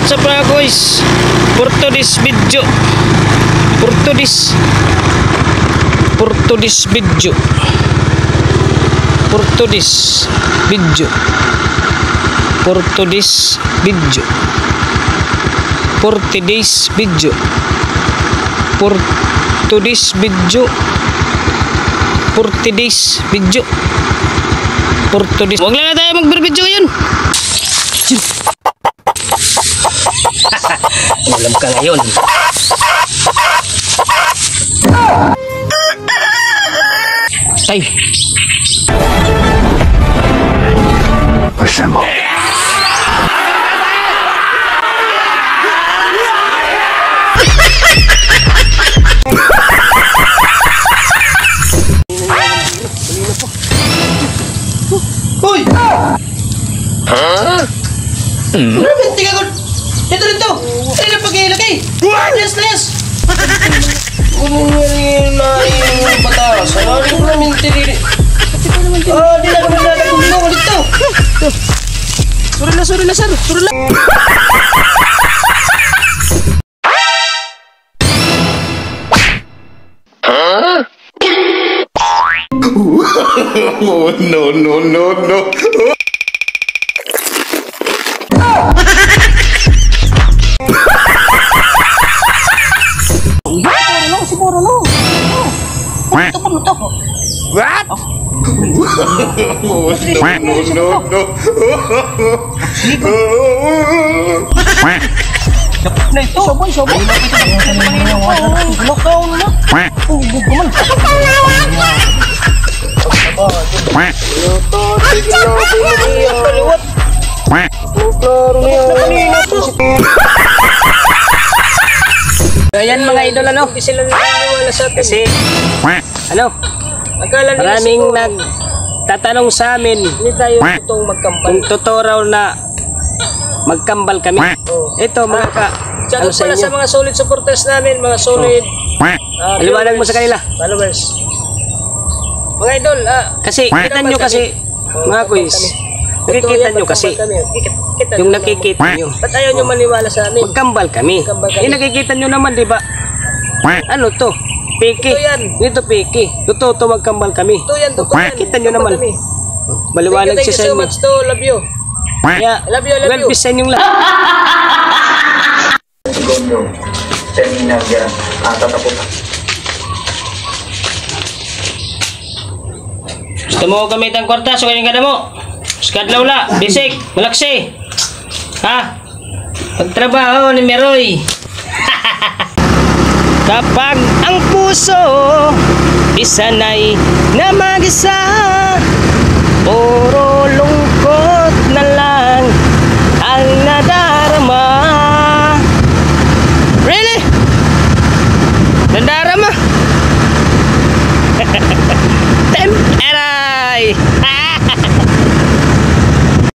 sa pa guys. Portudis video. Portudis video. Portudis video. Portudis video. Portudis video. Portudis video. Portudis video. Portudis. Huwag lang na tayo magbibidyo yun. Alam ka ngayon. Ay. Assemble. Hoy! Grabe, tiga ko. Dito. Ay, napag-ilagay. Yes. Ano na yung batas? Ano ko namin tiriri? Di na kami nalagulong dito. Suri na, sir. Suri na. Oh, no. Siguro no. Ito. What? Oh, no. Na ito. Soboy. Lockdown na. Buman. Ayan mga idol, ano? Hindi sila naniniwala sa atin. Kasi, ano? Akala nila Maraming siguro, nagtatanong sa amin hindi tayo totoong magkambal. kung totoo raw na magkambal kami. Ito mga ano Shoutout sa pala inyo? sa mga solid supporters namin, mga solid Aliwanag mo sa kanila. followers. Mga idol, Kasi, kita nyo kasi, mga quiz, nakikita nyo kasi, yung nakikita nyo, ba't ayaw nyo maniwala sa amin? magkambal kami. Nakikita nyo naman, di ba? Ano to? Piki. Ito yan. Ito piki. Totoo to magkambal kami. Totoo yan. Kita nyo naman. Kami. Maliwanag Thank siya sa you so inyo. much to love you. Kaya, Love you. well, peace sa inyong lahat. Secondo, seminar yan, tatapunan. Gusto mo gamit ang kwarta, so kanyang ganda mo. Skadlaw la, bisik, malaksi. Ha? Pagtrabaho ni Meroy. Kapag ang puso isanay na mag-isa, puro